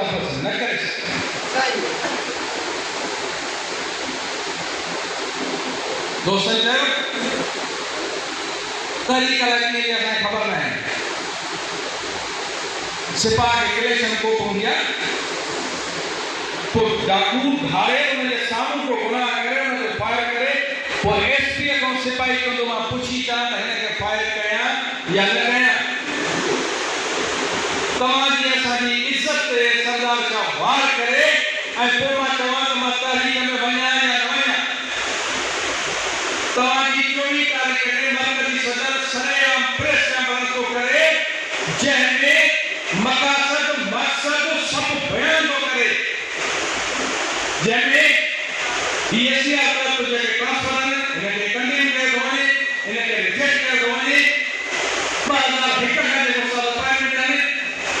लफ़्ज़ न करे सघे। दोस्तनि चयो तहरीक लॻी जी असांखे ख़बर न आहे। सिपाह खे किलेशन कोप हूंदी आहे, पोइ डाकू धारे हुनजे साम्हूं को गुनाह करे हुनखे फायर करे, पोइ एसपीअ खां सिपाही कंदो मां पुछी अचां त हिनखे फायर कयां या न कयां। तव्हांजी असांजी इज़त ते सरदार शाह वार करे ऐं पोइ मां चवां त मां तहरीक में वञां या न वञां। तव्हांजी 24 तारीख़ ते मर्कज़ी सदर सरेआम प्रेस कॉन्फ्रेंस थो करे, जंहिंमें मक़सद सभु बयान थो करे, जंहिंमें DSR तरफ़ जेके ट्रांसफर आहिनि हिनखे कंडेम कयो थो वञे, हिनखे रिजेक्ट कयो थो वञे। 2001 खां जेको साल अपॉइंटमेंट आहिनि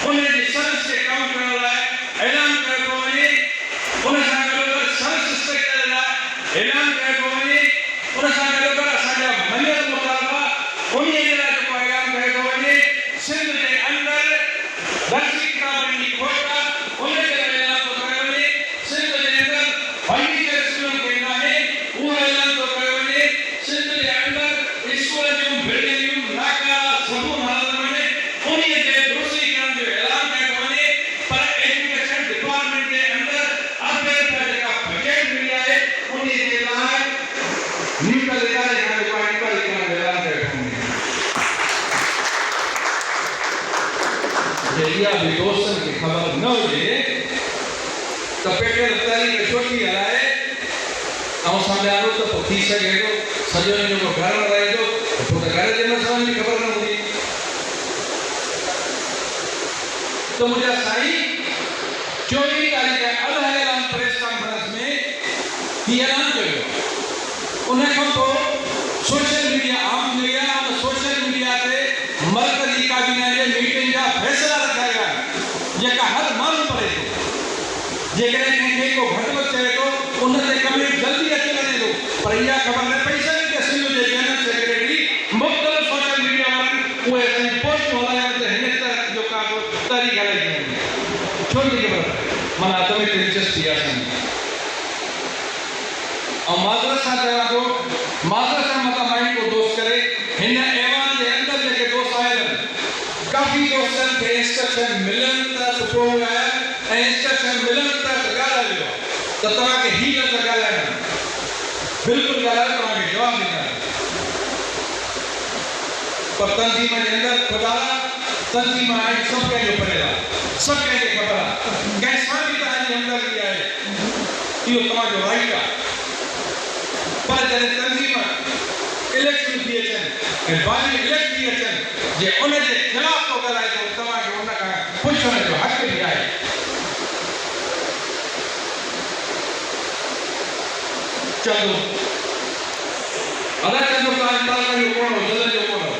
उनजी सर्विस खे कम करण लाइ ऐलान कयो थो वञे, उन सां गॾोगॾु सर्विस इंस्पेक्टर लाइ ऐलान कयो थो वञे, उन सां गॾोगॾु असांजा मञियल मुतालबा उन जे लाइ जेको ऐलान कयो थो वञे। सिंध जे अंदरि दर्सी किताबनि जी खोट आहे, उन जे लाइ ऐलान थो कयो वञे। सिंध जे अंदरि फर्नीचर स्कूलनि खे न आहे, उहो ऐलान थो कयो वञे। सिंध जे अंदरि स्कूल जूं बिल्डिंगूं नाकारा सबून हालत में उन जे दुरुस्ती करण जो ऐलान कयो थो वञे। पर एजुकेशन डिपार्टमेंट जे अंदरि अॻे जेका बजट मिली आहे उन जे लाइ न्यूट्रल इदारे खां जेको इंक्वायरी करण जो ऐलान कयो थो वञे। इहा बि दोस्तनि खे ख़बर न हुजे त पेट्रोल तहरीक छोटी हलाए ऐं सम्झारो त पोइ थी सघे थो सॼो ॾींहुं जेको घर में रहे थो पोइ त घर जे मसइलनि जी ख़बर न हूंदी। त मुंहिंजा साईं 24 तारीख़ अल ऐलान प्रेस कॉन्फ्रेंस में हीउ ऐलान कयो। उन खां पोइ सोशल मीडिया आम थी वई आहे। उन सोशल मीडिया ते मर्कज़ी काबीना जे मीटिंग जा फ़ैसिला रखिया विया जेका हर माण्हू पढ़े थो। जेकॾहिं कंहिंखे को घटि वधि चए थो उन ते कमेंट जल्दी अची वञे थो, पर इहा ख़बर न पई सघे त सिंध जे जनरल सेक्रेटरी मुख़्तलिफ़ सोशल मीडिया वारनि उहे असांजी पोस्टूं हलायूं त हिन तरह जो का तहरीक हलाई थी वञे। छो थी ख़बर माना हथ में दिलचस्पी आहे असांजी। ऐं माज़रत सां चवां थो, माज़रत सां मथां माइंड को दोस्त करे हिन ऐवान जे अंदरि जेके दोस्त आयल आहिनि काफ़ी दोस्तनि खे इंस्ट्रक्शन मिलनि त सुठो आहे ऐं इंस्ट्रक्शन मिलनि त ॻाल्हाए वियो आहे त तव्हांखे हीअ लफ़्ज़ ॻाल्हाइणा बिल्कुलु ॻाल्हायो, तव्हांखे जवाबु ॾींदा। पर तंज़ीम जे अंदरि ख़ुदा तंज़ीम आहे, सभु कंहिंजो पढ़ियल आहे, सभु कंहिंखे ख़बर आहे, कंहिं सां बि तव्हांजी हमदर्दी आहे, इहो तव्हांजो राइट आहे। पर जॾहिं तंज़ीम इलेक्शन थी अचनि ऐं बाज़ी इलेक्ट थी अचनि जे उन जे ख़िलाफ़ थो ॻाल्हाए थो तव्हांखे उन खां पुछण जो हक़ बि आहे। चंदो अगरि चंदो तव्हांजे तालुक़नि जो कोन हो, ज़िलनि जो कोन हो,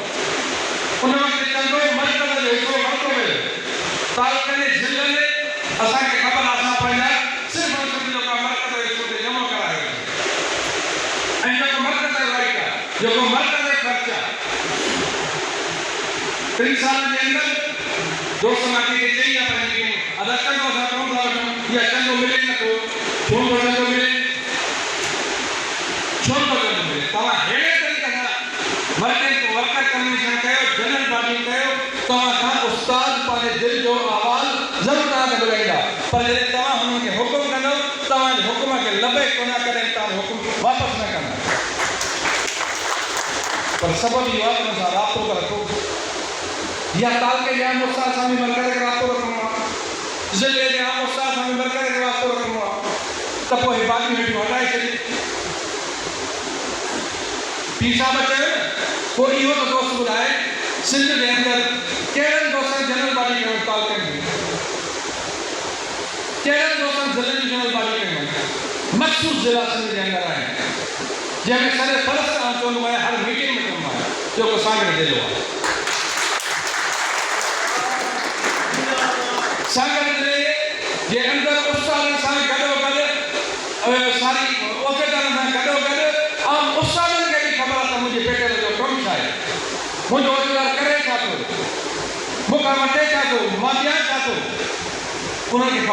उन वक़्तु चंदो मर्कज़ जो हिसो वरितो वियो। तालुक़नि जे ज़िलनि असांखे ख़बर आहे असां पंहिंजा सिर्फ़ु जो का मर्कज़ जो हिसो ते जमा करायो ऐं जेको मर्कज़ जो राइट आहे, जेको मर्कज़ जो ख़र्च आहे। 3 सालनि जे अंदरि दोस्त मां खे चई आहे पंहिंजी अदा चंदो असां कोन था वठूं या चंदो मिले नथो, छो नथो मिले, छो नथो मिले। तव्हां अहिड़े तरीक़े सां वर्कर कमीशन कयो, जनरल बॉडी कयो, तव्हां खां उस्ताद पंहिंजे दिलि जो आवाज़ ज़रूरु तव्हांखे ॿुधाईंदा। पर जॾहिं तव्हां हुननि खे हुकुम कंदव तव्हांजे हुकुम खे लबे कोन कॾहिं तव्हां हुकुम वापसि न कंदा। पर सबबु इहो आहे हुन सां राब्तो त रखो, या तालुक़े जे आम उस्ताद सां बि मर्कज़ खे राब्तो रखिणो आहे, ज़िले जे आम उस्ताद सां बि मर्कज़ खे राब्तो रखिणो आहे। त पोइ हे बाक़ी वेठियूं हटाए छॾियूं। पीर साहब चयो न, पोइ इहो त दोस्त ॿुधाए सिंध जे अंदरि कहिड़नि दोस्तनि जनरल बॉडी कयूं तालुक़नि जी, कहिड़नि दोस्तनि ज़िलनि जी जनरल बॉडी कयूं। मख़सूस ज़िला सिंध जे अंदरि आहिनि जंहिंमें सॼे फ़र्ज़ सां चवंदो आहे हर मीटिंग में कमु आहे जेको सांगड़ ज़िलो आहे। सांगड़ ज़िले जे अंदरि उस्तादनि सां गॾोगॾु सारी उहिदेदारनि सां गॾोगॾु आम उस्तादनि खे बि ख़बर आहे त मुंहिंजे पेट्रोल जो कमु छा आहे, मुंहिंजो उहिदेदार करे छा थो, मूंखां वठे छा थो, मां ॾियां छा थो। उन्हनि खे ख़बर